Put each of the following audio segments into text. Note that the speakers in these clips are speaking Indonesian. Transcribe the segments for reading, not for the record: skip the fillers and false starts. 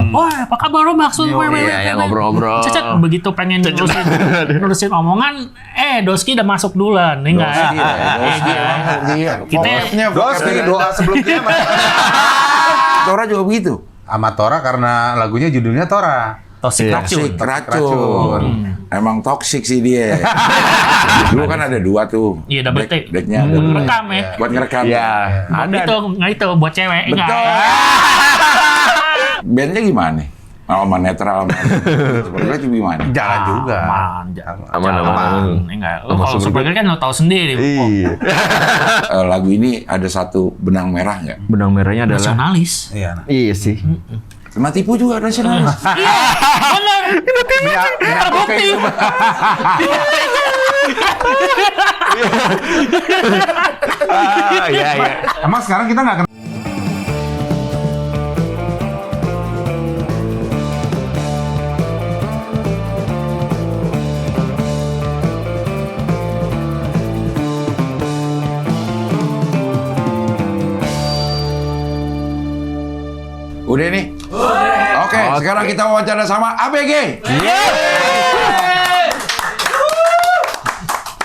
Wah, apa kabar Om? Maksud Iya, ngobrol-ngobrol. Cecet begitu pengen nurusin omongan, Doski udah masuk duluan, nih enggak ya? Kita Doski doa sebelum kiamat. Tora juga begitu. Sama Tora karena lagunya judulnya Tora. Toxic Racun. Emang toksik sih dia. Dulu kan ada 2 tuh. Iya, double take. Decknya ada. Rekam ya. Buat ngerekam. Iya. Nggak itu buat cewek. Betul. Enggak. Bandnya gimana? Sama netral. Sebenarnya itu gimana? Jalan juga. Aman. Enggak. Kalau Supergirl kan lo tahu sendiri. Iya. Lagu ini ada satu benang merah nggak? Benang merahnya adalah Nasionalis. Iya sih. Kena tipu juga nasionalis. Iya, benar. Terbukti. Iya. Emang sekarang kita nggak kenal. Udah nih? Oke, sekarang kita wawancara sama ABG.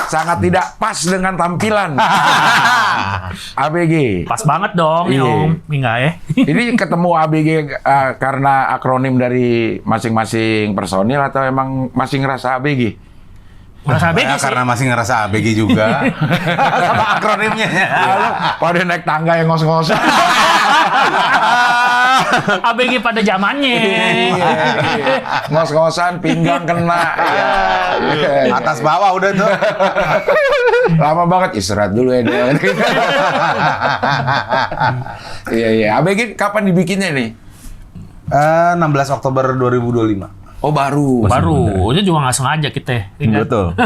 Sangat tidak pas dengan tampilan ABG. Pas banget dong, Iya. Om. Enggak ya? Ini ketemu ABG karena akronim dari masing-masing personil atau emang masih ngerasa ABG? Merasa ABG Ya, sih. karena masih ngerasa ABG juga. Sama akronimnya. Pada naik tangga yang ngos-ngosan. ABG pada zamannya. Ngos-ngosan, pinggang kena. Atas bawah udah tuh. Lama banget, istirahat dulu ya. Iya. ABG kapan dibikinnya nih? 16 Oktober 2025. Oh baru. Itu juga nggak sengaja kita. Betul.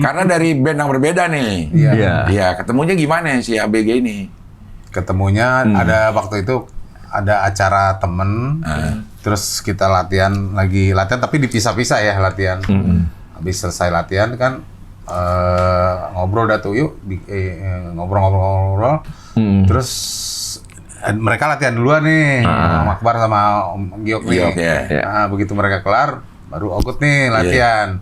Karena dari band yang berbeda nih. Iya. Iya, ketemunya gimana si ABG ini? Ketemunya ada waktu itu ada acara temen, terus kita lagi latihan tapi dipisah-pisah ya latihan. Habis selesai latihan kan ngobrol dah tuh, yuk ngobrol-ngobrol. Terus mereka latihan duluan nih, Om Akbar sama Om Giok nih. Nah, begitu mereka kelar, baru Ogut nih latihan.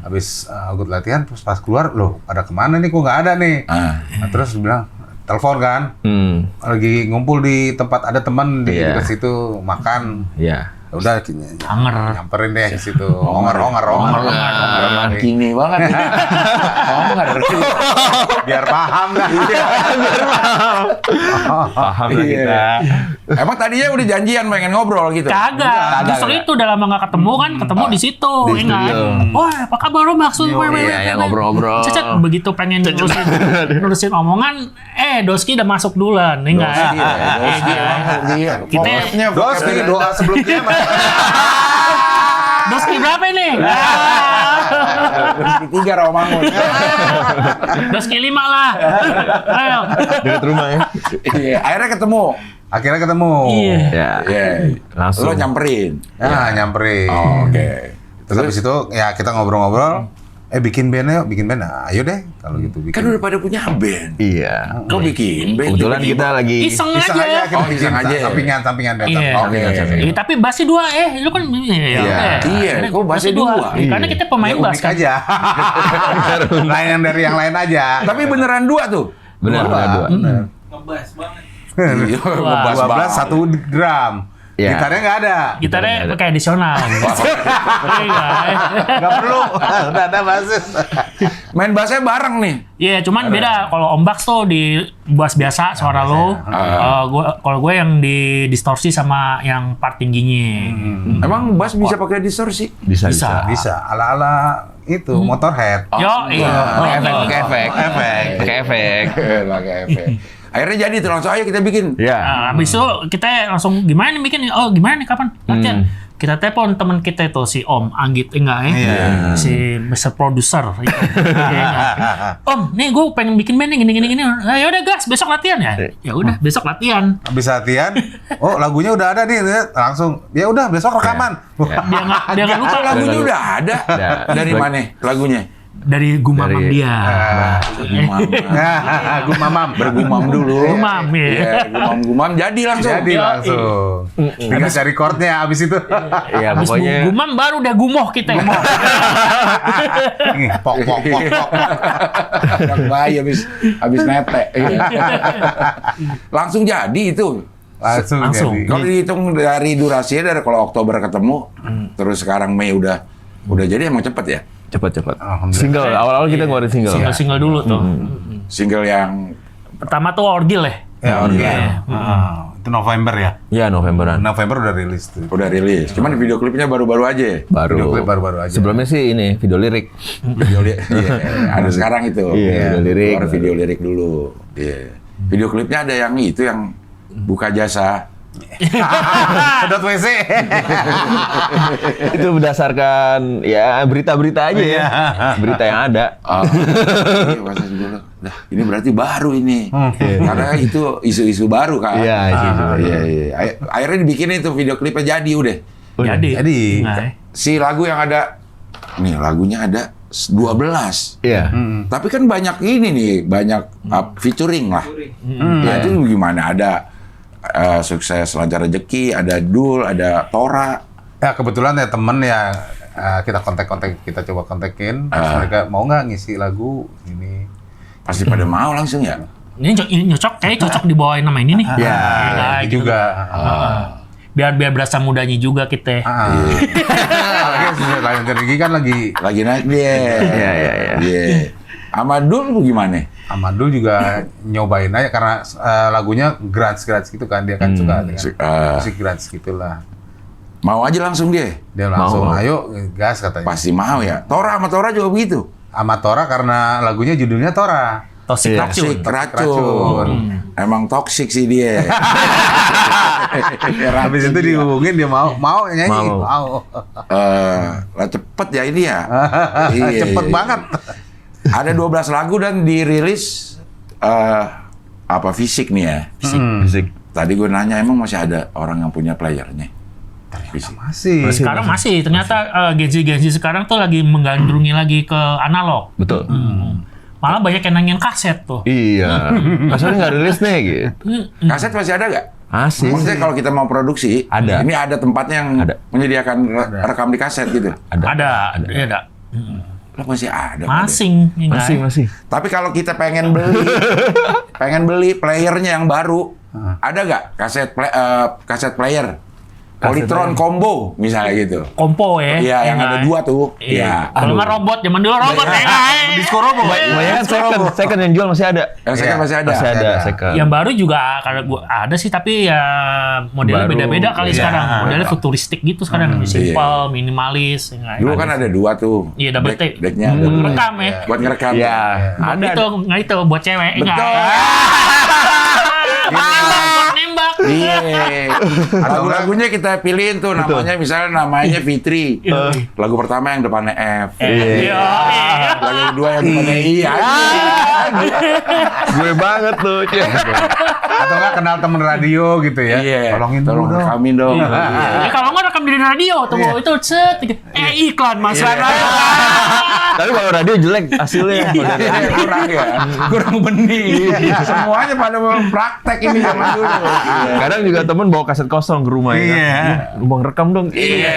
Habis Ogut latihan, terus pas keluar, loh ada kemana nih, kok nggak ada nih. Nah, terus bilang, telepon kan, lagi ngumpul di tempat ada teman di dekat situ makan. Iya. Udah nyamperin deh ke situ. Onger. Kini banget. Onger. Biar paham dah. Paham lah kita. Emang tadinya udah janjian pengen ngobrol gitu? Kagak. Justru itu udah lama nggak ketemu kan, ketemu di situ. Di Ingat. studio. Wah, apa kabar Om? Maksud Iya, ngobrol-ngobrol. Cecet begitu pengen nurusin omongan, Doski udah masuk duluan, nih enggak ya? Iya. Kita Doski doa sebelum kiamat. Doski berapa ini? Doski 3 Rawamangun. Doski 5 lah. Ayo. Dekat rumah ya. Iya, akhirnya ketemu. Akhirnya ketemu. Iya. Iya. Langsung. Lo nyamperin. Nah, nyamperin. Oke. Terus habis itu ya kita ngobrol-ngobrol. Bikin band yuk, bikin band. Nah, ayo deh kalau gitu bikin. Kan udah pada punya band. Iya. Kau bikin band. Kebetulan kita lagi Iseng Iseng aja aja. kita bikin iseng aja. sampingan band. Iya. Oke. Tapi bassnya 2, lu kan Iya, kok bassnya 2? Karena kita pemain Ya, bass unik kan. aja. Lain yang dari yang lain aja. Tapi beneran 2 tuh. benar. Ngebas banget. Iya, ngebas 12 banget. 1 drum. Iya. Gitarnya nggak ada. Gitarnya pakai additional. Nggak perlu. Udah ada basis. Main bassnya bareng nih. Iya, cuman beda. Kalau Om Bax tuh di bass biasa suara lo. Kalau gue yang di distorsi sama yang part tingginya. Emang bass bisa pakai distorsi? Bisa. Bisa. Ala-ala itu Motorhead. Yo, iya. Pakai efek. Pakai efek. Akhirnya jadi tuh langsung ayo kita bikin. Iya. Nah, habis itu kita langsung gimana nih bikin? Oh, gimana nih kapan latihan? Kita telepon teman kita itu si Om Anggit enggak ya? Iya. Si Mr. Producer. Om, nih gue pengen bikin band nih gini. Ya udah gas, besok latihan ya. Ya udah, besok latihan. Habis latihan, oh lagunya udah ada nih, langsung ya udah besok rekaman. Dia nggak lupa Lagunya udah ada. Ada. Dari mana lagunya? Dari gumamam Dari- dia. Gumamam. Bergumam dulu. Gumam, ya. Iya, gumam-gumam jadi langsung. Jadi langsung. Dikasih recordnya abis itu. Iya, Habis pokoknya gumam baru udah gumoh kita. Nih, pok. Anak bayi habis netek. Iya. Langsung jadi itu. Langsung. Langsung. Jadi. Kalau dihitung dari durasinya dari kalau Oktober ketemu, terus sekarang Mei udah jadi emang cepet ya. cepet. Alhamdulillah. Single, awal-awal kita ngeluarin single. Single dulu tuh. Single yang Pertama tuh Orgil ya. Ya, oke. Iya. Itu November ya. Iya, Novemberan. November udah rilis tuh. udah rilis. Cuman video klipnya baru-baru aja. Video Baru. klip baru-baru aja. Sebelumnya sih ini video lirik. Video ada sekarang itu. Iya, video lirik. Keluar video lirik dulu. Iya. Video klipnya ada yang itu yang buka jasa. Sedot WC. Itu berdasarkan ya berita-berita aja ya. Berita yang ada. Oh, iya, pas dulu. Nah, ini berarti baru ini. Karena itu isu-isu baru kan. Iya, isu-isu baru. Iya. Akhirnya dibikin itu video klipnya jadi udah. Jadi. Nah, Si lagu yang ada nih lagunya ada 12. Iya. Tapi kan banyak ini nih, banyak featuring lah. Nah, itu gimana? Ada Sukses Lancar Rezeki, ada Dul, ada Tora. Ya kebetulan ya temen ya kita kontak-kontak, kita coba kontakin. Terus mereka mau nggak ngisi lagu ini. Pasti pada mau langsung ya. ini cocok dibawain nama ini nih. Iya, Itu juga. Biar berasa mudanya juga kita. Apalagi Sukses Lancar Rezeki kan Lagi naik dia. Iya. Sama Dul gimana? Amadul juga nyobain aja karena lagunya grunge gitu kan, dia kan suka dengan musik grunge gitulah. Mau aja langsung dia. Dia langsung Mau. ayo gas katanya. Pasti mau ya. Tora sama Tora juga begitu. Sama Tora karena lagunya judulnya Tora. Toxic Iya. Racun. Racun. Emang toksik sih dia. Habis itu dihubungin dia mau nyanyi. Mau. Lah cepet ya ini ya. Iya, Cepet iya. banget. Ada 12 lagu dan dirilis fisik nih ya. Fisik. Tadi gue nanya emang masih ada orang yang punya playernya. Fisik. Masih. Sekarang masih. Ternyata Gen Z sekarang tuh lagi menggandrungi lagi ke analog. Betul. Malah banyak yang nanyain kaset tuh. Iya. Maksudnya nggak rilis nih gitu. Kaset masih ada nggak? Masih. Maksudnya kalau kita mau produksi, Ada. ini ada tempatnya yang Ada. menyediakan rekam di kaset gitu. Ada. Iya, ada. Lah masih ada. Masing. Masih. Tapi kalau kita pengen beli playernya yang baru, ada nggak kaset player? Polytron combo misalnya gitu. Kompo ya. Iya, yang ada 2 tuh. Iya. Iya. Kalau nggak robot, zaman dulu robot ya. Disco Robo. Banyak second yang jual masih ada. Yang second masih ada. Masih ada ada. second. Yang baru juga kalau gua ada sih, tapi ya modelnya Baru. beda-beda kali Iya. sekarang. Modelnya futuristik gitu sekarang, simple, minimalis. Dulu kan ada 2 tuh. Iya, double take. Decknya ada. Rekam ya. Buat ngerekam. Iya. Ada itu nggak itu buat cewek. Betul. Buat nembak. Iya. Lagu-lagunya kita pilihin tuh namanya misalnya namanya Fitri. Lagu pertama yang depannya F. Iya. Lagu kedua yang depannya I. Gue banget tuh. Atau nggak kenal temen radio gitu ya. Iya. Tolongin dulu Tolong dong. rekamin dong. Ya kalau nggak rekam di radio tuh itu set iklan Mas Rana. Tapi kalau radio jelek hasilnya. Iya, kurang ya. Kurang bening. Semuanya pada praktek ini zaman dulu. Kadang juga temen bawa kaset kosong ke rumah ya. Iya. Bang rekam dong. Iya.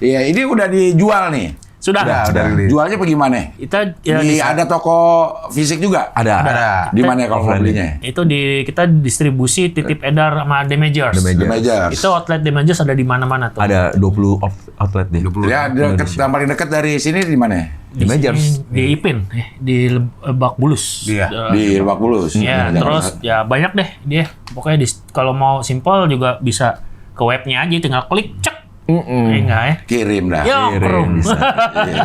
Iya, ini udah dijual nih. Sudah. Udah rilis. Jualnya bagaimana? Kita ya Ada toko fisik juga? Ada. Di mana kalau mau belinya? itu kita distribusi titip edar sama Damagers. The Majors. Itu outlet Damagers ada di mana-mana tuh. Ada 20 outlet deh. Ya, yang paling dekat dari sini di mana? Di Damagers. sini, di Ipin, di Lebak Bulus. Iya. Di Lebak Bulus. Ya, Jangan- terus ya banyak deh dia. Pokoknya kalau mau simple juga bisa ke webnya aja, tinggal klik cek. Enggak ya? kirim dah. Yo, bro.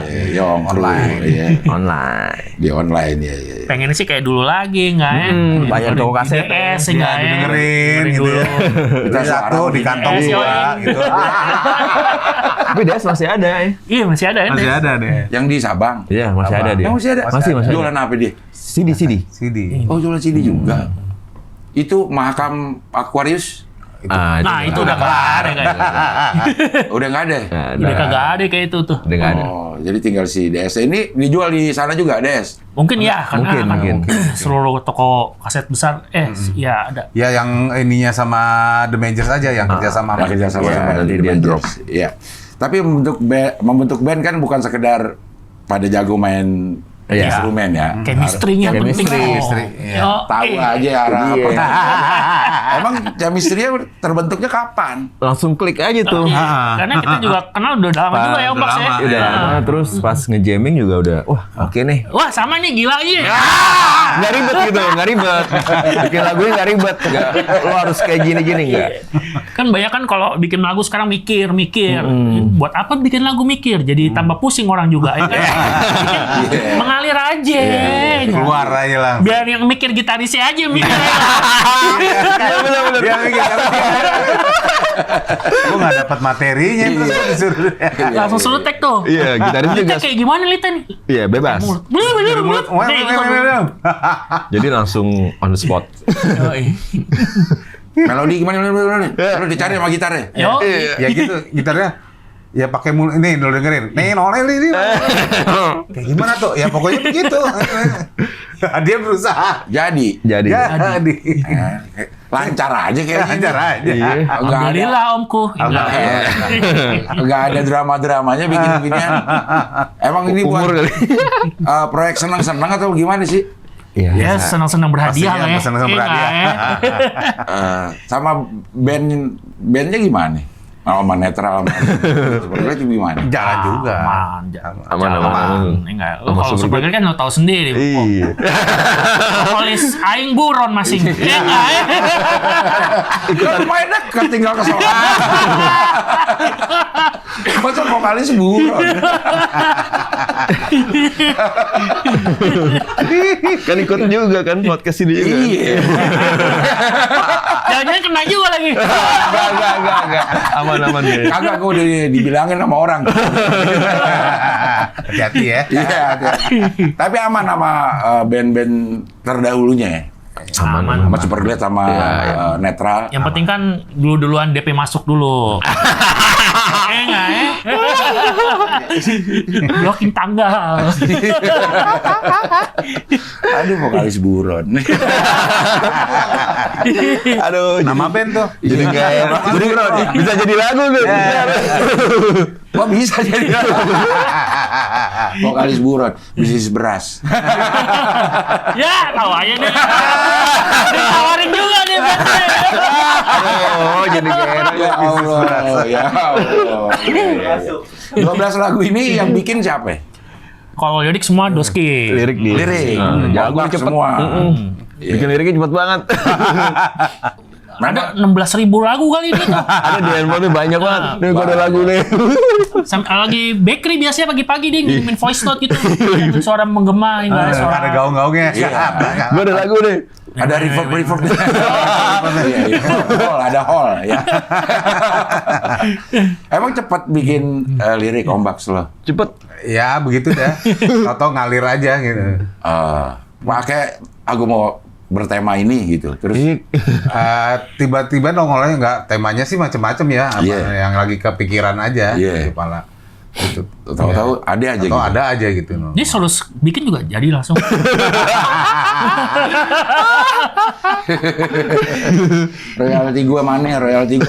Iya, online. Iya. Online. Di online ya. Iya. Pengen sih kayak dulu lagi, enggak ya? banyak toko kaset. DS, enggak ya? Dengerin gitu ya. Kita satu di kantong DS, dua yo. gitu. Tapi DS masih ada ya. Iya, masih ada ya. Masih ada deh. Yang di Sabang. Iya, masih ada dia. Oh, masih ada? Masih ada. Jualan apa dia? CD. CD. Oh, jualan CD juga. Itu Mahakam Aquarius. Nah, itu udah kelar ya kayak. Udah nggak ada. Udah kagak ada kayak itu tuh. Udah nggak ada. Oh, jadi tinggal si DS. Ini dijual di sana juga, DS. Mungkin ya, karena Mungkin. seluruh toko kaset besar, ya ada. Ya yang ininya sama The Majors aja yang kerja sama. Yang kerja sama Iya, sama nanti di dia Avengers. drop. Iya. Tapi membentuk band kan bukan sekedar pada jago main instrumen ya. Chemistry-nya penting. Chemistry, iya. Tahu aja arah apa. Emang chemistry-nya terbentuknya kapan? Langsung klik aja tuh. Karena kita juga kenal udah lama juga ya Om Baks ya. Udah lama, terus pas nge-jamming juga udah, wah oke nih. Wah sama nih gila aja. Nggak ribet gitu, nggak ribet. Bikin lagunya nggak ribet. Nggak, lo harus kayak gini-gini nggak. Kan banyak kan kalau bikin lagu sekarang mikir. Buat apa bikin lagu mikir? Jadi tambah pusing orang juga. Ya kan? Bikin mengalir aja. Keluar aja lah. Biar yang mikir gitarisnya aja mikir. Dia mikir gue nggak dapat materinya terus gue disuruh. Langsung suruh tek tuh. Iya, gitaris juga. Kita kayak gimana Lita nih? Iya, bebas. Mulut. Jadi langsung on the spot. Melodi gimana? Lalu dicari sama gitarnya. Yo. Ya gitu gitarnya. Ya pakai ini lo dengerin. Nih nolel ini. Kayak gimana tuh? Ya pokoknya begitu. Dia berusaha. Jadi. Jadi. Lancar aja kayaknya. Lancar aja. Iya. Alhamdulillah omku. Enggak ada drama-dramanya bikin beginian. Emang ini Umur buat kali. proyek senang-senang atau gimana sih? Iya. Ya senang-senang berhadiah Pastinya lah ya. senang-senang Iya berhadiah. nggak, ya? Sama bandnya gimana? Sama netral sama seperti itu gimana? Jalan juga. Aman. Enggak. Sama Kalau Super Supergirl kan lo tahu sendiri. Iya. Vokalis aing buron masing. Iya enggak ya? Kan main dekat tinggal ke soal. Masa vokalis buron? Kan ikut juga kan podcast ini juga. Iya. Jangan-jangan kena juga lagi. Enggak. Aman dia. Kagak, gue udah dibilangin sama orang. Hati-hati ya. Iya, hati-hati. Tapi aman sama band-band terdahulunya ya. Aman. Sama Superglad sama Netral. Yang penting kan duluan DP masuk dulu. Enggak ya? Blocking tanggal. Aduh, vokalis buron. Aduh, Nama band tuh. jadi kayak jadi bisa jadi lagu tuh. Kok bisa jadi vokalis buron, bisnis beras. Ya, tahu aja deh. Ditawarin juga nih. Oh, jadi kayak Ya Allah, ya Allah. 12 lagu ini yang bikin siapa? Kalau lirik semua Doski. lirik dia. Lirik. Jago Kompak cepet. semua. Bikin liriknya cepet banget. Ada 16.000 lagu kali ini tuh. Ada di handphone banyak banget. Nih gua ada lagu nih. Sampai lagi bakery biasanya pagi-pagi dia ngirimin voice note gitu. Yang suara menggema, yang ada suara. Ada gaung-gaungnya. Gua ada lagu nih. Ada reverb. Iya. Ada hall ya. Emang cepat bikin lirik Ombak lo. Cepet. Ya begitu dah. Tau ngalir aja gitu. Pakai aku mau bertema ini gitu. Terus Tiba-tiba nongolnya nggak, temanya sih macam-macam ya. Apa Iya. yang lagi kepikiran aja Iya. di kepala. Gitu. tahu-tahu ada aja Atau gitu. ada aja gitu. Dia selalu bikin juga jadi langsung. Royalti gua mana? Gitu.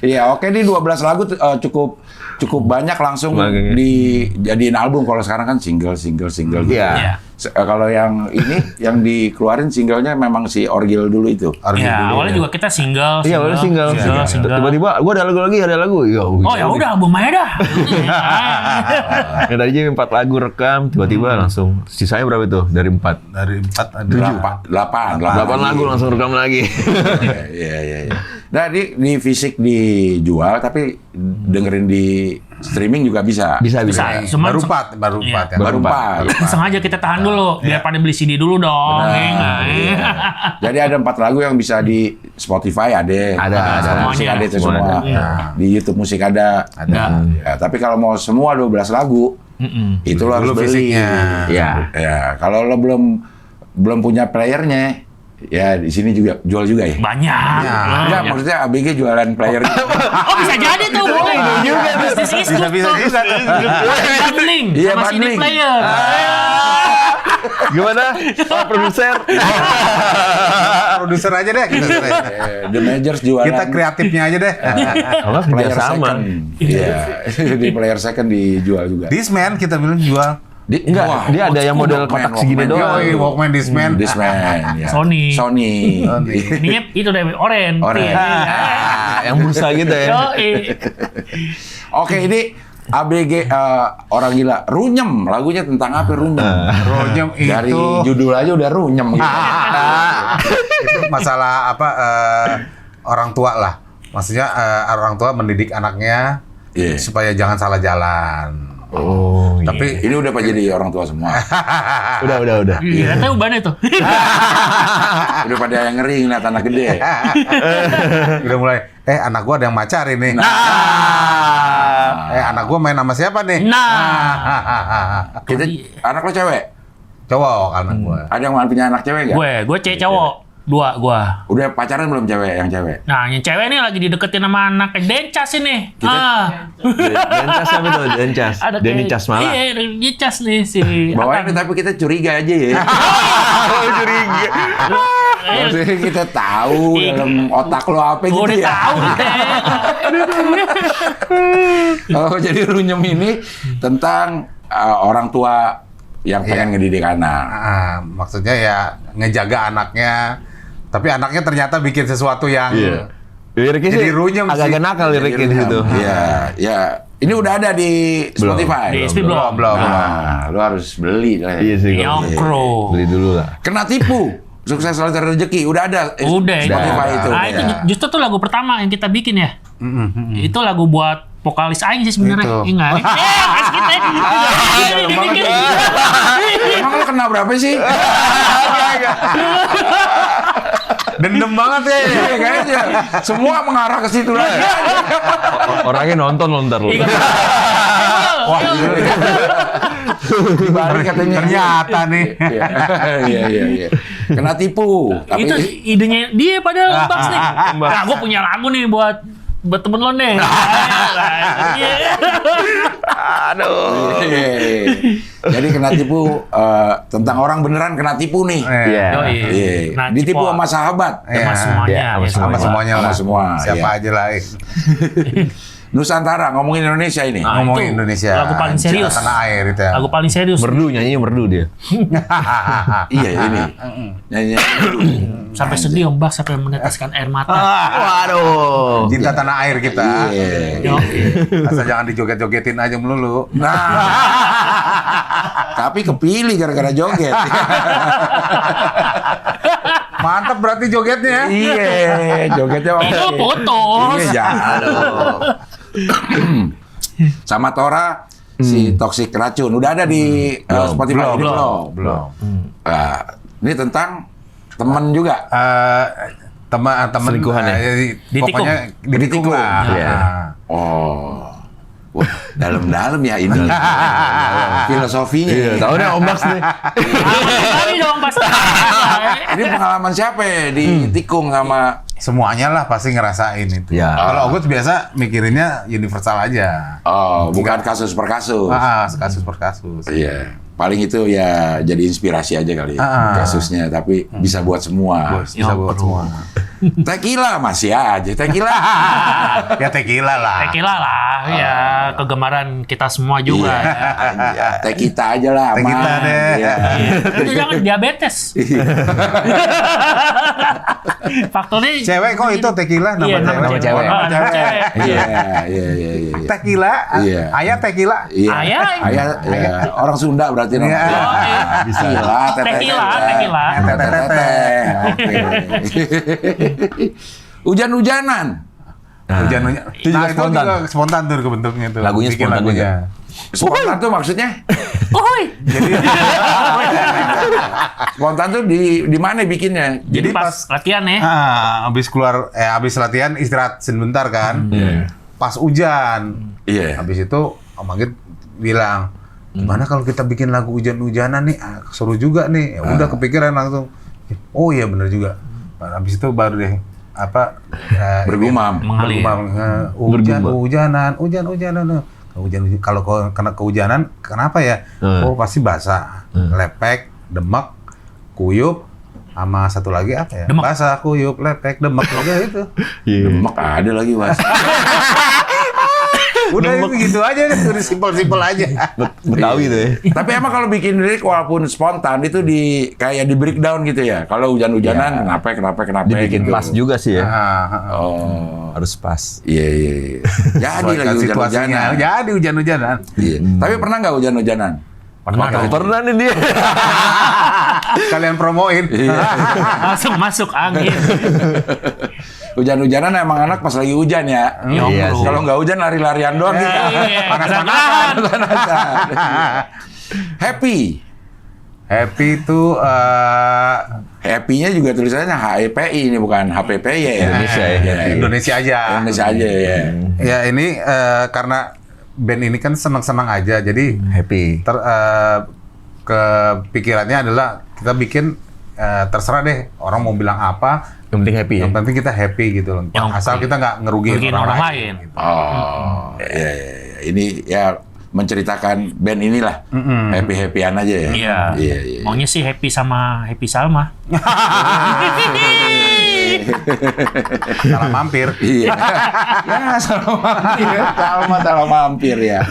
Iya, oke nih 12 lagu cukup banyak langsung Lagunya. dijadiin album. Kalau sekarang kan single gitu. Iya. Kalau yang ini yang dikeluarin singlenya memang si Orgil dulu itu. Ya, awalnya juga kita single. Iya, udah single. Tiba-tiba gua ada lagu. Ya, Oh ya udah album aja dah. Ya, tadinya 4 lagu rekam, tiba-tiba langsung sisanya berapa itu? Dari 4. Dari 4 ada 8 lagu langsung rekam lagi. Iya. Nah, di fisik dijual tapi dengerin di streaming juga bisa. Bisa. Cuman baru 4 ya. Baru 4. sengaja kita tahan dulu biar pada beli CD dulu dong. Iya. Jadi ada 4 lagu yang bisa di Spotify ada. Ada. Musik Semuanya. ada itu semua. Iya. Di YouTube musik ada. Ya, tapi kalau mau semua 12 lagu, itu lo harus Dulu beli. fisiknya. Iya. Ya, kalau lo belum punya playernya, Ya di sini juga jual juga ya. Banyak. Enggak, maksudnya ABG jualan player. Oh bisa jadi tuh, boleh. juga tuh. Bisnis is good Bisa tuh. Bundling Iya, sama CD bundling. player. Gimana? Pak produser. Produser aja deh kita. The Majors jualan. Kita kreatifnya aja deh. Kalau player kerja sama. second. Iya, di player second dijual juga. Discman kita bilang jual. Enggak, Wah, dia ada yang model Walkman, kotak segini Walkman. doang. Yoi, Walkman Discman. Discman, ya. Sony. Sony. Ini itu deh oren. Oren. Yang bursa gitu ya. Oke, ini ABG orang gila. Runyem, lagunya tentang apa Runyem? Runyem Dari itu judul aja udah runyem gitu. itu masalah apa orang tua lah. Maksudnya orang tua mendidik anaknya Iya. supaya jangan salah jalan. Oh, Tapi Ini udah apa jadi orang tua semua? udah. Iya, tahu banget tuh. Udah pada yang ngeri ngeliat anak gede. udah mulai anak gua ada yang macar ini. Anak gua main sama siapa nih? Nah. Kita anak lo cewek? Cowok anak gua. Ada yang punya anak cewek nggak? Gue cewek cowok. Dua gua. Udah pacaran belum yang cewek? Nah, yang cewek ini lagi dideketin sama anak Dencas ini. Dencas siapa tuh? Dencas. Denny Casmala. Iya, Denny Cas nih si. Bawain tapi kita curiga aja ya. Oh, curiga. Maksudnya kita tahu dalam otak lo apa Gue gitu udah ya. tahu. Oh, jadi Runyem ini tentang orang tua yang pengen ngedidik anak. Maksudnya ya ngejaga anaknya, tapi anaknya ternyata bikin sesuatu yang Liriknya Jadi sih runyem sih. agak nakal liriknya di situ. Iya, ya. Ini udah ada di Belum. Spotify. Di SP belum. Nah, lo harus beli lah. Iya sih. kalau- Nyokro. Beli dulu lah. Kena tipu. Sukses selalu rezeki. Udah ada. Udah itu. Spotify itu. Nah, itu Ya. justru tuh lagu pertama yang kita bikin ya. Itu lagu buat vokalis aing sih sebenarnya. Itu. Enggak. Pas kita. Emang lo kena berapa sih? dendam banget ya. Iya kayaknya. Semua mengarah ke situ lagi. Orangnya nonton lontar lu. Wah, Dibalik katanya. ternyata nih. Iya. Kena tipu. Tapi Itu idenya dia padahal Baks nih. Nah, gue punya lagu nih buat temen lo nih. Aduh. Jadi kena tipu tentang orang beneran kena tipu nih. Iya. Iya. Nah, Ditipu tipu sama sahabat. sama Iya. semuanya. Iya, sama ya, Sama semuanya Sama lah. semua, Siapa iya. aja lah. Nusantara ngomongin Indonesia ini. Nah, Ngomongin itu Indonesia. lagu paling serius. Tanah air itu ya. Lagu paling serius. Merdu nyanyinya merdu dia. Iya ini. Nyanyi. Sampai sedih Om Baks sampai meneteskan air mata. Waduh. Cinta tanah air kita. Iya. Yo. Asal jangan dijoget-jogetin aja melulu. Nah. Tapi kepilih gara-gara joget. Mantap berarti jogetnya. Iya, jogetnya oke. Itu putus. Iya, jangan. Sama Tora si Toxic Racun udah ada di Spotify ini belum. Nah, ini tentang teman juga. Teman Selingkuhan ya? Ditikung. Pokoknya ditikung lah. Iya. Oh. Wah, dalam-dalam ya ini. Filosofinya. Iya, tahu nih Om Baks nih. Kali dong pasti. Ini pengalaman siapa ya ditikung sama Semuanya lah pasti ngerasain itu. Ya. Kalau Ogut biasa mikirinnya universal aja. bukan kasus per kasus. Kasus per kasus. Iya. Paling itu ya jadi inspirasi aja kali kasusnya, tapi bisa buat semua. Bisa buat semua. Tequila masih aja, tequila. Ya tequila lah. Tequila lah, ya kegemaran kita semua juga. Ya, teh kita aja lah, Teh kita aman. deh. Ya. Tapi jangan diabetes. Faktornya Cewek kok itu tequila nama Iya, cewek. nama cewek. Oh, nama cewek. Iya. Tequila, Iya. ayah tequila. Iya. Ayah. Ayah, ya. Orang Sunda berarti Iya. namanya. Bisa. Tequila. Teteh. Oke. Hujan-hujanan. Hujan-hujan. Itu juga Nah, itu spontan. juga spontan tuh kebentuknya tuh. Lagunya Bikin spontan lagunya. Spontan tuh maksudnya? Oi. Spontan tuh di mana bikinnya? Jadi pas latihan ya. Abis latihan istirahat sebentar kan. Pas hujan. Iya. Habis itu Om Agit bilang, gimana kalau kita bikin lagu hujan-hujanan nih? Seru juga nih. Ya udah kepikiran langsung. Oh iya bener juga. Habis itu baru deh Bergumam. hujan. Kalau kena kehujanan, kenapa ya? Oh pasti basah, lepek, demek, kuyup, sama satu lagi apa ya? Demek. Basah, kuyup, lepek, demek, udah itu. Demek ada lagi Mas. Udah itu gitu aja deh, udah simpel-simpel aja. Betawi tuh ya. Tapi emang kalau bikin lirik walaupun spontan itu kayak di breakdown gitu ya. Kalau hujan-hujanan kenapa Dibikin gitu. pas juga sih ya. Oh. Harus pas. Iya. Jadi lagi hujan-hujanan. Jadi hujan-hujanan. Iya. Tapi pernah nggak hujan-hujanan? Pernah nih dia. Kalian promoin. Langsung masuk angin. Hujan-hujanan emang anak pas lagi hujan ya. Iya sih. Kalau nggak hujan lari-larian doang kita. Panas-panasan. Happy. Happy itu Happy-nya juga tulisannya HEPI ini bukan HPPY ya. Indonesia ya. Indonesia aja. Indonesia aja ya. Ya ini karena band ini kan senang-senang aja, jadi Happy. kepikirannya adalah kita bikin terserah deh orang mau bilang apa. Yang penting happy ya. Yang penting kita happy gitu loh. Asal kita nggak ngerugiin orang lain. lain. Oh, ya. Ini ya menceritakan band inilah. Happy-happyan aja ya. Iya. Maunya sih Happy sama Happy Salma. Salah mampir. Iya. Ya, salah mampir ya.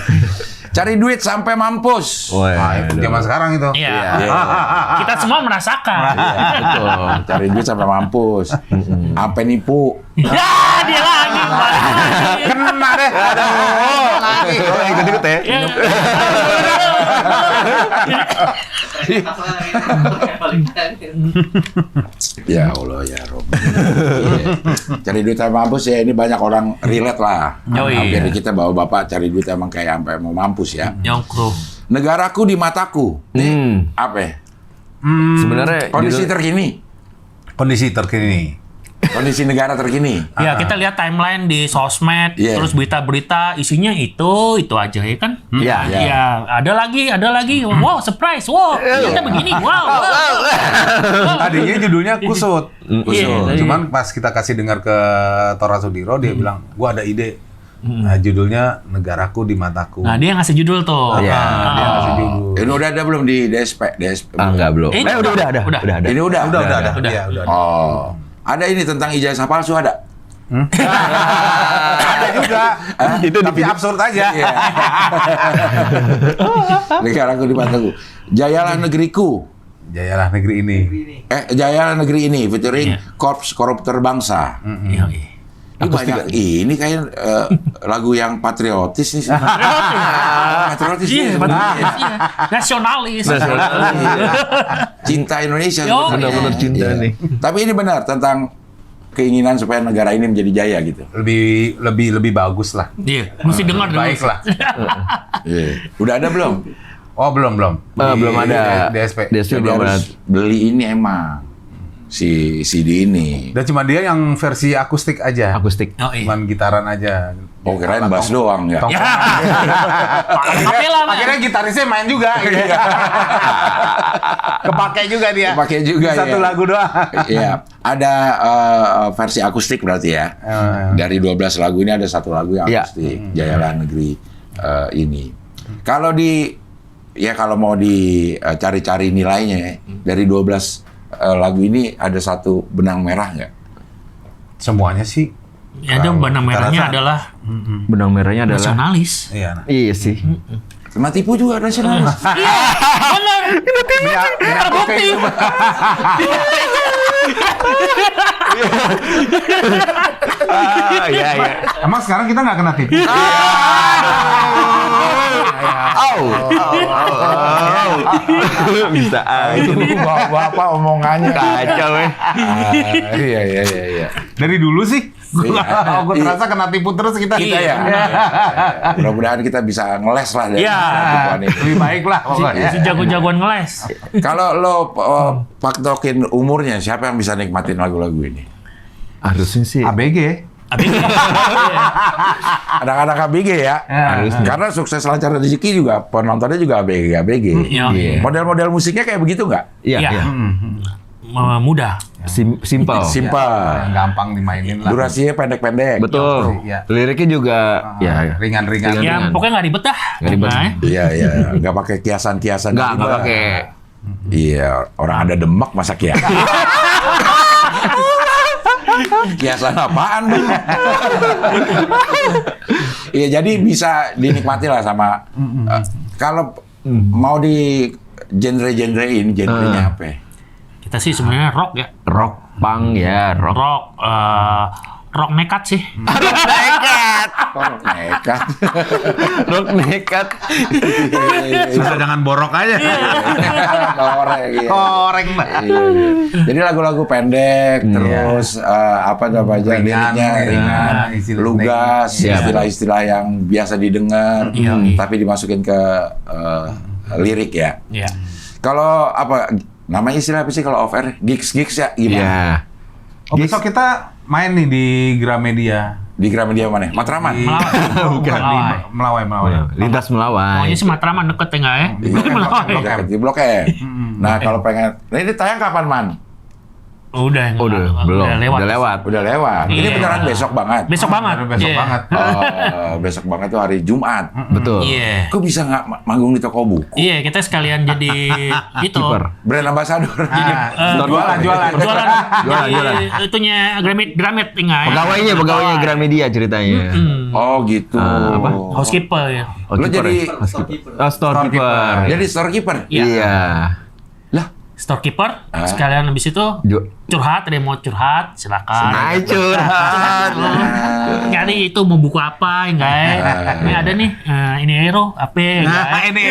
Cari duit sampai mampus. Nah, itu zaman sekarang itu. Iya. Kita semua merasakan. Iya, betul. Cari duit sampai mampus. Sampai nipu. Ya, dia lagi. Kena deh. Lagi. Oh, ikut-ikut ya. Ya. Ya Allah ya Rob. Cari duit sampai mampus ya, ini banyak orang relate lah. Oh, iya. Hampir kita bawa bapak cari duit emang kayak sampai mau mampus ya. Nyongkro. Negaraku di mataku. Nih, apa ya? Sebenarnya Kondisi judul- terkini. Kondisi terkini. Kondisi negara terkini. Ya, kita lihat timeline di sosmed, Iya. terus berita-berita isinya itu aja ya kan? Iya. Ya, ada lagi. Wow, surprise. Wow, ternyata begini. Wow. Tadinya judulnya Kusut. Iya. Cuman pas kita kasih dengar ke Tora Sudiro, dia bilang, gua ada ide. Nah, judulnya Negaraku di Mataku. Nah, dia ngasih judul tuh. Iya. Dia ngasih judul. Ini udah ada belum di DSP? enggak belum. Udah Udah ada. Ini udah. Udah ada. Udah. Iya, udah ada. Oh. Ada ini tentang ijazah palsu ada? Ada juga. Itu Tapi absurd aja. Iya. Negaraku di mataku. Jayalah negeriku. Jayalah negeri ini. Jayalah negeri ini featuring Korps Koruptor Bangsa. Iya. Ini banyak ini kayak lagu yang patriotis nih. Patriotis Iya, nih. patriotis, iya. Nasionalis. Cinta Indonesia. Yo, sebenarnya. Benar-benar cinta Iya. nih. Tapi ini benar tentang keinginan supaya negara ini menjadi jaya gitu. Lebih bagus lah. Iya, mesti dengar dulu. Baik lah. Iya. Udah ada belum? Oh, belum. Belum ada. DSP. DSP Jadi belum ada. harus beli ini emang si CD ini. Dan cuma dia yang versi akustik aja. Akustik. Oh, iya. Cuman gitaran aja. Oh kirain bass doang ya. Ya. Kapela, Man. Akhirnya gitarisnya main juga. Kepake juga dia. Pakai juga Di satu ya. lagu doang. Iya, ada versi akustik berarti ya. Dari 12 lagu ini ada satu lagu yang Iya. akustik. Jayalah negeri ini. Kalau kalau mau dicari-cari nilainya ya, dari 12 lagu ini ada satu benang merah nggak? Semuanya sih. Ya, ada benang merahnya Rasa- adalah Benang merahnya adalah nasionalis. Iya. Nah. Iya sih. Kena tipu juga nasionalis. Iya, benar. Terbukti. Iya. Emang sekarang kita nggak kena tipu? Bisa aja. Bapak omongannya. Kacau ya. Iya. Dari dulu sih. Iya. Gue terasa kena tipu terus kita. Iya. Mudah-mudahan kita bisa ngeles lah dari Iya. tipuan ini. Lebih baik lah pokoknya. Si jago-jagoan ngeles. Kalau lo paktokin umurnya, siapa yang bisa nikmatin lagu-lagu ini? Harusnya sih. ABG. Tapi Anak-anak ABG ya. Harusnya. Karena sukses lancar rezeki juga penontonnya juga ABG. Iya. Model-model musiknya kayak begitu nggak? Iya. Iya. mudah. Simple. Simpel. Yang gampang dimainin lah. Durasinya pendek-pendek. Betul. Iya. Liriknya juga ya Ringan-ringan. Ya pokoknya nggak ribet dah. Nggak ribet. Nah, Iya, iya. Nggak pakai kiasan-kiasan. nggak ribet. pakai. Iya, orang ada demak masa kiasan. Kiasan apaan, Bang? Iya, jadi bisa dinikmati lah sama kalau mau di genre-genrein, genrenya apa? Ya? kita sih sebenarnya rock ya. Rock, punk ya, rock. Rock nekat sih. Oh, nekat. Rock nekat. Susah jangan borok aja. Korek, iya. Korek, Mbak. Iya. Jadi lagu-lagu pendek, terus apa aja Ringan, liriknya ringan, istilah- lugas, Iya, istilah-istilah yang biasa didengar, Iya. tapi dimasukin ke lirik ya. Iya. Kalau apa namanya istilah apa sih kalau off air? Gigs ya gimana? Iya. Oh, besok kita main nih di Gramedia. Di Gramedia mana? Matraman. Di- Bukan. Melawai. Lintas Melawai. Pokoknya sih Matraman deket ya nggak ya? Melawai. Di Blok M. Nah, kalau pengen, nah ini tayang kapan, Man? Udah Belum. lewat. Udah lewat. Udah lewat. Ini Iya. beneran besok banget. Besok banget. Besok Iya. banget. Oh, besok banget tuh hari Jumat. Betul. Iya. Kok bisa nggak manggung di toko buku? Iya, kita sekalian jadi itu. Keeper. Brand ambassador. Jualan. Jualan. Itunya Gramet enggak ya? Pegawainya Gramedia ceritanya. Oh gitu. Apa? Housekeeper ya. Oh, Lo keeper jadi ya? Storekeeper. jadi storekeeper. Iya. Lah, Storekeeper, sekalian habis itu curhat, ada yang mau curhat, silakan. Naik curhat. Nyari itu mau buku apa, enggak ya? Ini ada nih, ini Aero, apa enggak ya? Ini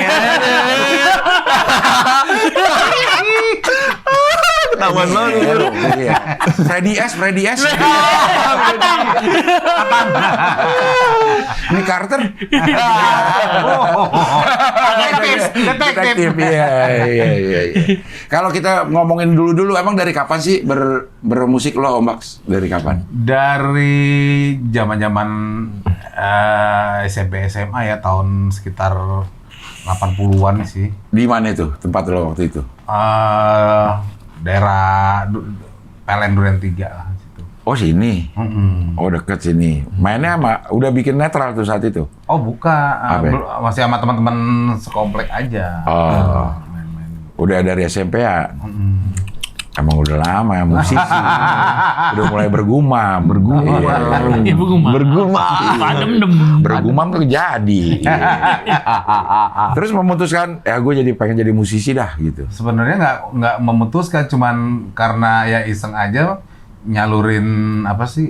Taman lo. Iya. Freddy S. Ini Carter. Detektif. Iya. Kalau kita ngomongin dulu, emang dari kapan sih bermusik lo, Om Baks? Dari kapan? dari zaman-zaman SMP SMA ya, tahun sekitar 80-an sih. Di mana itu tempat lo waktu itu? Daerah PLN Duren 3 lah situ. Oh sini. Oh deket sini. Mainnya udah bikin netral tuh saat itu. Oh bukan, Apa ya? masih sama teman-teman sekomplek aja. Oh. Main-main. Udah dari SMP ya. Emang udah lama ya musisi. Udah mulai bergumam. Iya. Ibu gumam. Padem-dem. Bergumam tuh jadi. Terus memutuskan, ya gue pengen jadi musisi dah gitu. Sebenarnya nggak memutuskan, cuman karena ya iseng aja nyalurin apa sih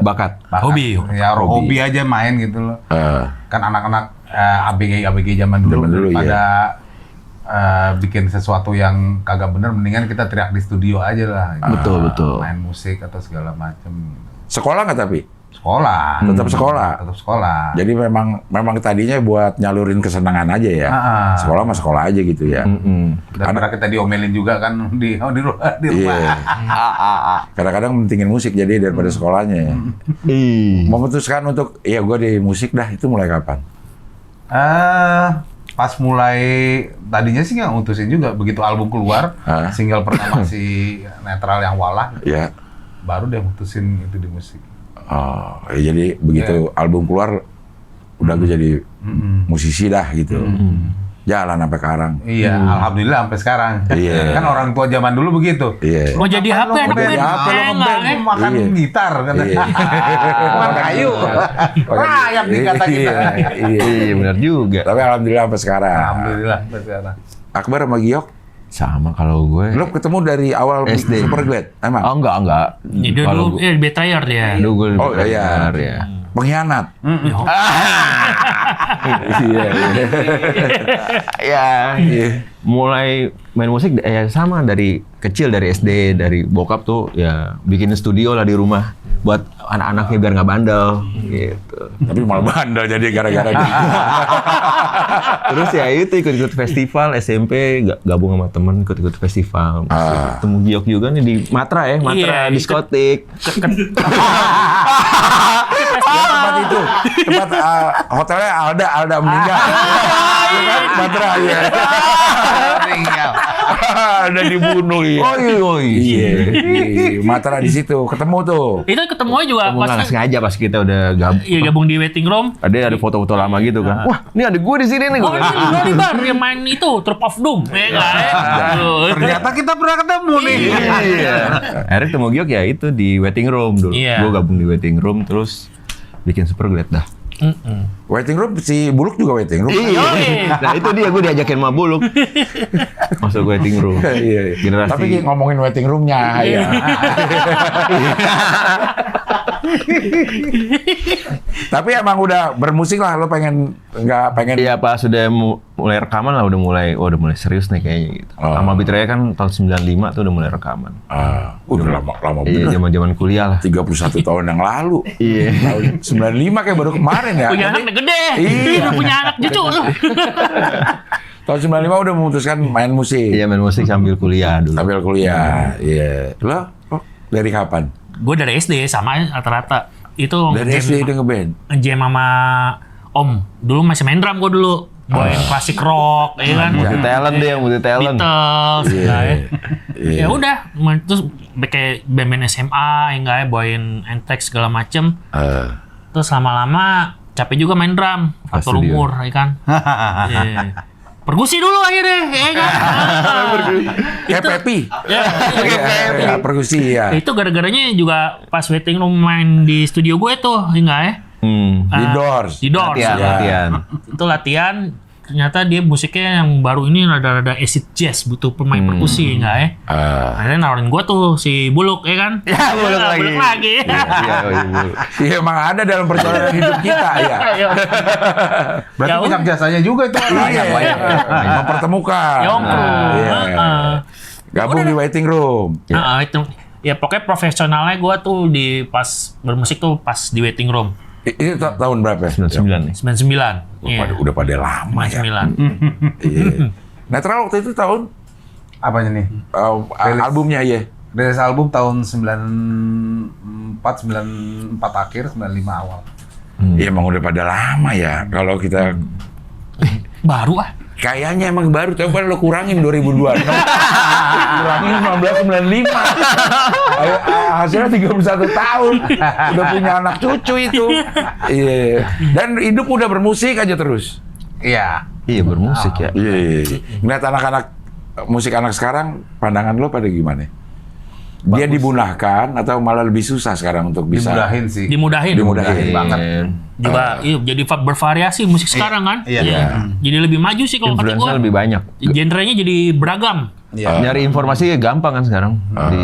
Bakat. Hobi. Ya hobi aja main gitu loh. Kan anak-anak ABG zaman dulu, iya. pada bikin sesuatu yang kagak bener, mendingan kita teriak di studio aja lah. Betul. Main musik atau segala macem. Sekolah nggak tapi? Sekolah. Tetap sekolah. Tetap sekolah. Jadi memang tadinya buat nyalurin kesenangan aja ya. Sekolah mah sekolah aja gitu ya. Daripada kita diomelin juga kan di rumah. Iya. Kadang-kadang mentingin musik jadi daripada sekolahnya ya. Memutuskan untuk, ya gue di musik dah, itu mulai kapan? Pas mulai tadinya sih nggak mutusin juga, begitu album keluar, single pertama si Netral yang Walah, Ya. baru dia mutusin itu di musik. Oh, ya jadi begitu album keluar, udah gue jadi musisi dah gitu. Jalan sampai sekarang. Iya, alhamdulillah sampai sekarang. Iya. Kan orang tua zaman dulu begitu. Iya. Mau jadi apa? Mau jadi apa? Lo ngeband, lo makan Iya. gitar kata. Iya. Makan kayu. Rayap nih kata kita. Iya, benar juga. Tapi alhamdulillah sampai sekarang. Alhamdulillah sampai sekarang. Akbar sama Giok, Sama kalau gue. lo ketemu dari awal SD. Superglad, emang? Oh enggak. Dia Kalau dulu betrayer dia. Dulu gue Oh, iya. benar, ya. Pengkhianat. Ya, mulai main musik ya sama dari kecil, dari SD, dari bokap tuh ya bikin studio lah di rumah buat anak-anaknya biar nggak bandel gitu. Tapi malah bandel jadi gara-gara gitu. Terus ya itu ikut-ikut festival SMP, gabung sama temen ikut-ikut festival. Ketemu Giok juga nih di Matra ya, Matra Iya, diskotik. Tempat itu, tempat hotelnya Alda meninggal. Iya kan? Matra ya. meninggal. Udah dibunuh ya. Iya. Matra di situ ketemu tuh. Itu ketemunya juga Kamu nggak pas sengaja pas kita udah gabung di waiting room. ada foto-foto lama gitu kan. Wah, ini ada gue di sini nih. Oh, ini gua nih Bar yang main itu Troop of Doom. Ya enggak ya? Ternyata kita pernah ketemu nih. Iya. Akhirnya ketemu Giok ya itu di waiting room dulu. Iya. Gue gabung di waiting room terus bikin Super Glad dah. Waiting room si Buluk juga waiting room. Iya. Nah itu dia gue diajakin sama Buluk masuk waiting room. Iya. Generasi. Tapi ngomongin waiting roomnya ya. Tapi emang udah bermusik lah, lo nggak pengen? Iya pas sudah mulai rekaman lah udah mulai serius nih kayaknya gitu. Oh. Sama Beat Raya kan tahun 95 tuh udah mulai rekaman. Udah lama Iya bener. zaman kuliah lah. 31 tahun yang lalu. Iya. Tahun 95 kayak baru kemarin ya. Punya anak udah gede. Iya. Udah punya anak cucu. Tahun 95 udah memutuskan main musik. Iya main musik sambil kuliah dulu. Sambil kuliah. Iya. Lo dari kapan? Gue dari SD sama rata-rata. Itu Dari SD udah ngeband. ngejam sama Om. Dulu masih main drum gue dulu. Bawain klasik rock, ya kan. Multi talent dia, multi talent. Beatles, enggak ya. Iya. Ya udah, terus kayak band-band SMA, enggak ya, bawain Anthrax segala macem. Terus lama-lama capek juga main drum, faktor Pasti dia. umur, ya kan. Iya. Perkusi dulu akhirnya, ya kan. Kayak Pepi. Ya, Ya, perkusi ya. itu gara-garanya juga pas waiting room main di studio gue tuh, enggak ya. Di Doors. Di Doors. Latihan, ya. latihan. Itu latihan, ternyata dia musiknya yang baru ini rada-rada acid jazz, butuh pemain perkusi, enggak ya. Akhirnya nawarin gue tuh si Buluk, ya kan. Ya, Buluk lagi. Buluk lagi. Iya, Buluk. Iya emang ada dalam perjalanan hidup kita ya. Berarti Ya banyak jasanya juga itu. Iya. Mempertemukan. Yongkru. Iya. Gabung di waiting room. Itu. Ya pokoknya profesionalnya gue tuh di pas bermusik tuh pas di waiting room. Ini tahun berapa ya? 99 nih. 99. Iya. Udah pada lama ya. 99. Iya. Netral waktu itu tahun Apanya nih? albumnya ya. Rilis album tahun 94 akhir, 95 awal. Iya emang udah pada lama ya. Kalau kita Baru ah. kayaknya emang baru, tapi kan lo kurangin 2002. Kurangin 1995. Hasilnya 31 tahun. Udah punya anak cucu itu. Iya. Dan hidup udah bermusik aja terus. Iya. Iya bermusik ya. Iya. Ngeliat anak-anak musik anak sekarang, pandangan lo pada gimana? Dia dibunahkan atau malah lebih susah sekarang untuk bisa Dimudahin sih. Dimudahin. Dimudahin banget. Juga iya, jadi bervariasi musik sekarang kan. Iya. Jadi lebih maju sih kalau kata Influence-nya gue. lebih banyak. Genrenya jadi beragam. Iya. Nyari informasi gampang kan sekarang di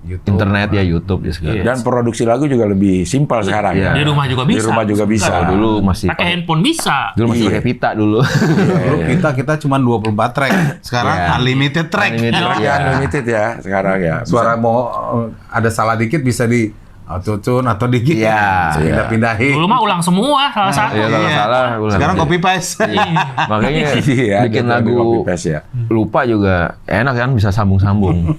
YouTube. internet ya YouTube ya sekarang. dan produksi lagu juga lebih simpel sekarang. Iya. Di rumah juga bisa. Di rumah juga bisa. Kalau dulu masih Pakai handphone bisa. dulu masih Iya. pakai pita dulu. Dulu kita cuma 24 track. Sekarang Iya. unlimited track. Unlimited. Ya, unlimited ya sekarang ya. Suara mau ada salah dikit bisa di auto-tune atau dikit. Iya. Pindah-pindahin. Dulu mah ulang semua salah satu. Iya kalau salah ulang. Sekarang copy paste. Makanya Iya, bikin ada lagu copy paste ya. lupa juga enak kan bisa sambung-sambung.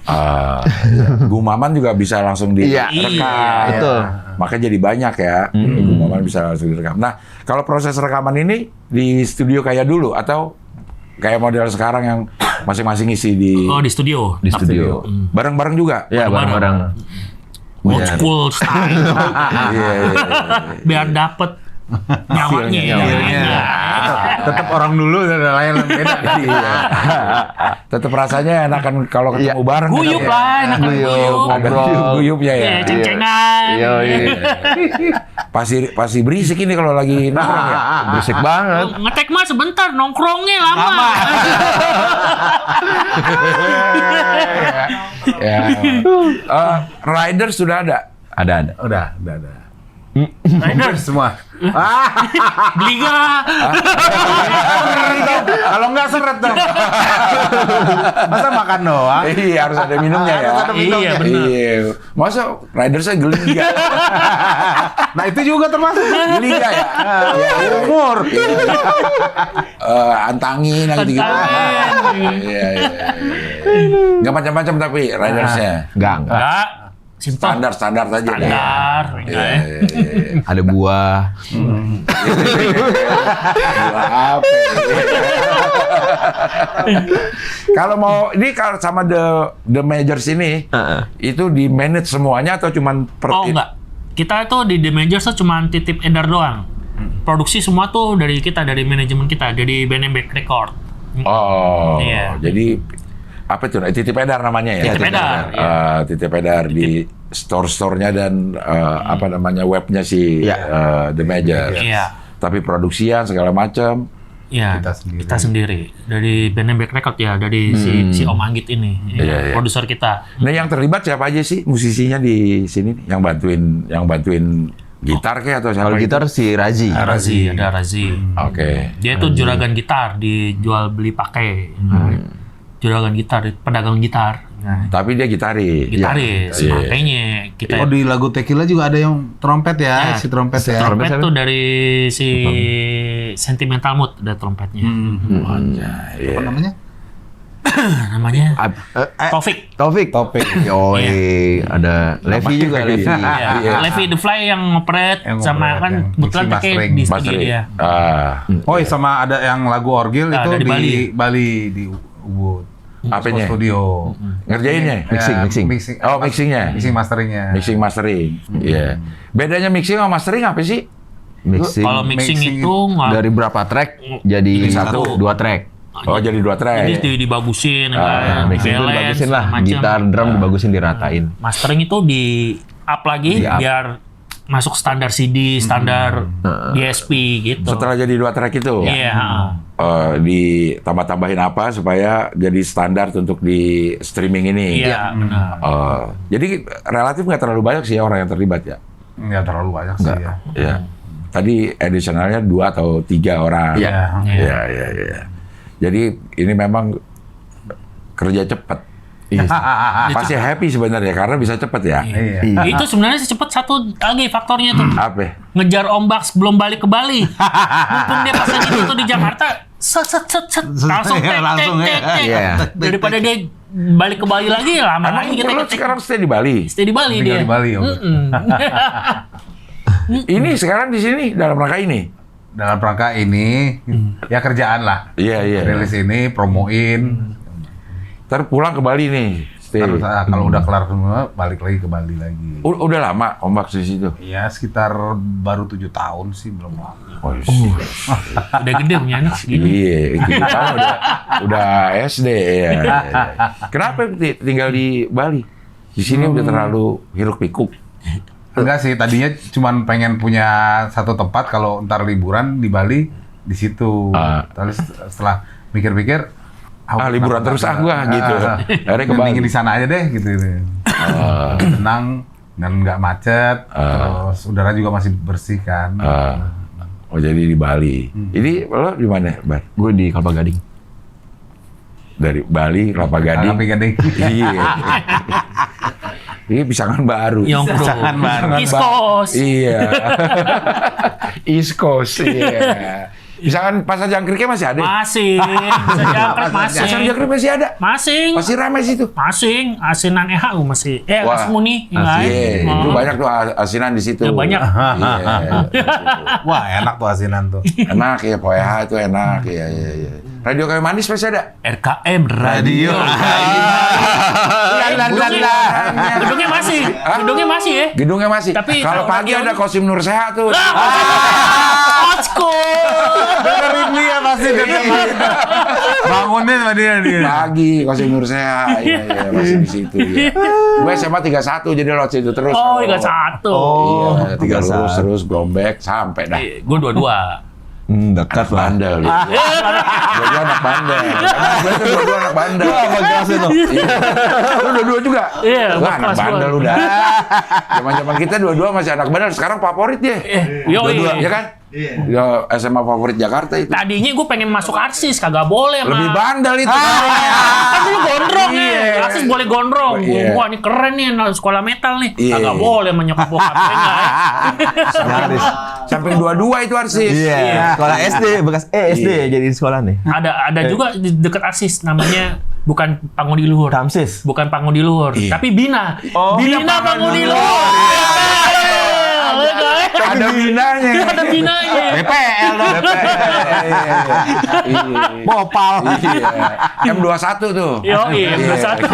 Gumaman juga bisa langsung Iya. direkam. Betul. Makanya jadi banyak ya. Gumaman bisa langsung direkam. Nah, kalau proses rekaman ini di studio kayak dulu atau kayak model sekarang yang masing-masing isi di Oh di studio. Di studio. bareng-bareng juga? Ya bareng-bareng. Old school style. Iya. Biar dapet nyawanya. Iya. Tetap orang dulu dan lain beda. Iya. Tetap rasanya enakan kalau ketemu bareng. Guyup gitu ya. lah, enakan guyup. Ada Ngobrol. guyupnya ya. Iya, ceng-cengan. Iya, iya. Pasti berisik ini kalau lagi nongkrong ya. Berisik banget. Ngetek mah sebentar, nongkrongnya lama. Ya. Rider sudah ada. Ada. Udah. Riders semua. Beli gak? Kalau nggak seret dong. Masa makan doang? Iya, harus ada minumnya ya. Harus ada minumnya. Iya, bener. Iya. Masa rider saya geli nggak? Nah itu juga termasuk. Geli nggak ya? Umur. Antangin gitu-gitu. Antangin. Iya. Nggak macam-macam tapi ridersnya. Enggak. Enggak. Simple. Standar saja. Standar. Iya. Ada buah. Buah apa? Kalau mau ini kalau sama the majors ini itu di manage semuanya atau cuman Oh enggak. Kita tuh di The Majors tuh cuma titip edar doang. Produksi semua tuh dari kita, dari manajemen kita, dari BNB Record. Oh, Iya. jadi apa itu? Titip edar namanya ya? Titip edar, iya. Titip edar di store-store-nya dan apa namanya webnya si The Majors. Iya. Tapi produksian segala macam. Iya, kita sendiri. Dari BNB Record ya, dari si Om Anggit ini, Iya. produser kita. Nah, yang terlibat siapa aja sih musisinya di sini? Yang bantuin gitar kayak atau siapa? Kalau gitar si Razi. Ada Razi. Oke. Dia tuh juragan gitar, dijual beli pakai. Juragan gitar, pedagang gitar. Nah, Tapi dia gitaris. gitaris, Iya. makanya kita Oh di lagu Tequila juga ada yang trompet ya, Ya, si trompet ya. trompet tuh dari si Sentimental Mood ada trompetnya. Iya. Apa namanya? Namanya Taufik. Taufik. Yoi, ada Levi juga, Levi. Iya. Levi The Fly yang ngoperate Yang sama ngoperate, kan yang kebetulan mixing, pakai mastering. di studio Mastering. dia. Oh sama ada yang lagu orgel itu Ada di di Bali di Ubud. Apanya? Studio. Ngerjainnya? Mixing. Oh, mixingnya. Mixing masteringnya. Mixing mastering. Iya. Bedanya mixing sama mastering apa sih? Mixing. Kalau mixing Mixing itu Dari berapa track jadi satu. 2 track. Oh, jadi 2 track. jadi dibagusin, Mixing itu balance, dibagusin lah, macam. gitar, drum dibagusin, diratain. Mastering itu di up lagi Di up. biar masuk standar CD, standar DSP gitu. Setelah jadi 2 track itu, Iya. ditambah-tambahin apa supaya jadi standar untuk di streaming ini. Iya, benar. Jadi relatif nggak terlalu banyak sih orang yang terlibat ya. Nggak terlalu banyak sih ya. Iya. Tadi additionalnya 2 atau 3 orang. Iya. Iya. Jadi ini memang kerja cepat. Pasti happy sebenarnya karena bisa cepat ya. Iya. Itu sebenarnya secepat satu lagi faktornya tuh. Apa? Ngejar ombak sebelum balik ke Bali. Mumpung dia pas lagi itu di Jakarta, set langsung tek, Langsung ya. tek. Iya. Daripada dia balik ke Bali lagi lama Emang lagi kita lo sekarang stay di Bali? stay di Bali Tinggal dia. di Bali, Om. Ini sekarang di sini dalam rangka ini. Dalam rangka ini ya kerjaan lah. Iya. Rilis ini, promoin. Ntar pulang ke Bali nih. Stay. Terus kalau udah kelar semua balik lagi ke Bali lagi. Udah lama ombak di situ. Iya sekitar baru 7 tahun sih belum lama. Oh, Udah gede punya anak segini. Iya, kita kan udah SD ya. Kenapa tinggal di Bali? Di sini udah terlalu hiruk pikuk. Enggak sih, tadinya cuman pengen punya satu tempat kalau ntar liburan di Bali di situ. Tapi setelah mikir-mikir, Liburan terus gua gitu. Akhirnya ke Bali. mending di sana aja deh gitu. Tenang dan nggak macet, terus udara juga masih bersih kan. Oh jadi di Bali. Ini lo di mana, Bar? Gue di Kelapa Gading. Dari Bali, Kelapa Gading. Kelapa Gading. Iya. Ini pisangan baru. Yang bro. East Coast. Iya. East Coast. Iya. Pisangan pasar jangkriknya masih ada. Masing. Bisa jangkrik masing. Pasar jangkrik masih ada. Masing. Masih ramai situ. Masing. Asinan EHU masih. Wah, Asmuni. Iya, itu banyak tuh asinan di situ. Ya, banyak. Iya. Wah enak tuh asinan tuh. Enak ya, POH itu enak. Iya. Radio Kayu Manis masih ada. RKM Radio. Gedungnya masih. Gedungnya masih ya. Gedungnya masih. Tapi kalau pagi radio- ada Kosim Nur Sehat tuh. Old school. Dengerin dia pasti dengerin. Bangunin sama dia. Pagi Kosim Nur Sehat. Iya, masih di situ ya. Gue SMA 31 jadi lewat situ terus. Oh, 31. Iya, 3 lurus terus Brombek sampai dah. Gue 22. Dekat lah. Bandel. Dua-dua anak bandel. Gue tuh dua-dua anak bandel. Apa kelas itu? Lu dua-dua juga? Iya, Wah, anak kelas bandel gua. udah. Zaman-zaman kita dua-dua masih anak bandel. Sekarang favorit dia. Dua-dua, ya kan? Ya, SMA favorit Jakarta itu. Tadinya gue pengen masuk arsis, kagak boleh. Lebih bandel itu. Kan dulu gondrong ya. Arsis boleh gondrong. Iya. Wah, ini keren nih sekolah metal nih. Iya. Kagak boleh menyokap bokap. Enggak ya. Nyaris. Samping dua-dua itu arsis. Iya. Sekolah SD, bekas SD jadi sekolah nih. Ada juga di dekat arsis namanya Bukan Pangudi-Luhur. Tamsis. Bukan Pangudi-Luhur, Iya. tapi Bina. Oh. Bina Pangudi-Luhur. Ada binanya. Ada binanya. BPL dong. Bopal. Iya. M21 tuh. Yo, iya, satu.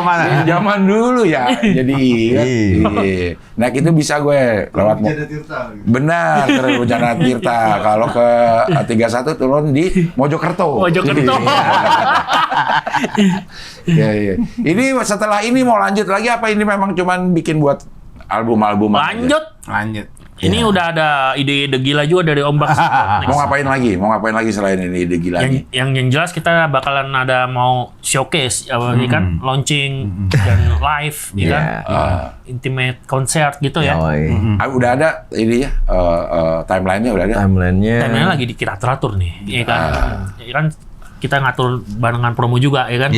Mana? Zaman dulu ya, jadi ingat. Iya. Iya. Nah itu bisa gue lewat benar terus Wujana Tirta. Kalau ke 31 turun di Mojokerto. Mojokerto. Iya, iya. Ini setelah ini mau lanjut lagi apa ini memang cuman bikin buat album-album aja? Lanjut. Ini udah ada ide-ide gila juga dari Ombak. Mau ngapain lagi? Mau ngapain lagi selain ini ide gila nih? yang jelas kita bakalan ada mau showcase ini kan launching dan live ya kan intimate concert gitu ya. Udah ada ini ya timelinenya udah ada. Timeline lagi teratur nih ya kan. Ya kan kita ngatur barengan promo juga ya kan.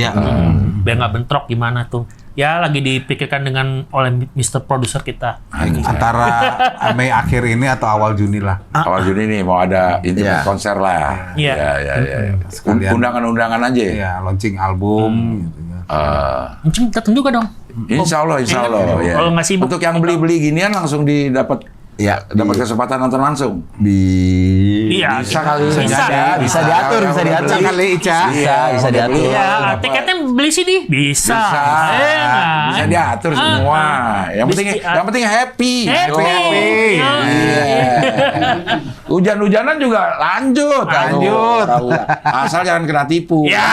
Biar nggak bentrok gimana tuh. Ya lagi dipikirkan oleh Mr. Producer kita. Antara Mei akhir ini atau awal Juni lah. Awal Juni nih mau ada intimate konser lah. Iya. Ya. Sekalian. Undangan-undangan aja. Iya, launching album gitu ya. Mungkin datang juga dong. Insya Allah. Ya. Kalau nggak sibuk. Untuk yang beli-beli ginian langsung didapat. Ya, dapat kesempatan nonton langsung. Iya, Bisa kali. Bisa diatur kali Ica. Bisa diatur. Iya, tiketnya beli sini bisa. Bisa diatur semua. Yang penting happy. Happy. Iya. Hujan-hujanan juga lanjut. Tahu. Asal jangan kena tipu. Ya.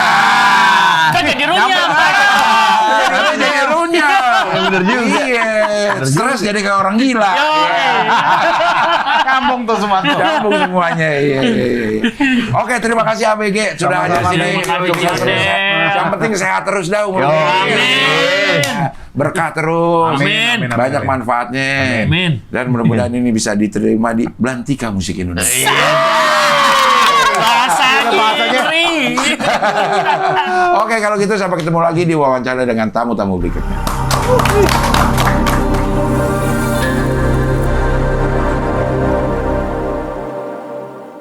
Kan jadi runyam. Nanti jadi runyam. Bener juga. Iya. Stres jadi kayak orang gila. Kampung tuh semua tuh. Gabung semuanya. Iya. Oke, terima kasih ABG sudah hadir Sama-sama, sini. Terima kasih. Yang penting sehat terus dah umur. Amin. Berkah terus. Amin. Banyak manfaatnya. Amin. Dan mudah-mudahan ini bisa diterima di Belantika Musik Indonesia. Bahasanya. Oke, kalau gitu sampai ketemu lagi di wawancara dengan tamu-tamu berikutnya.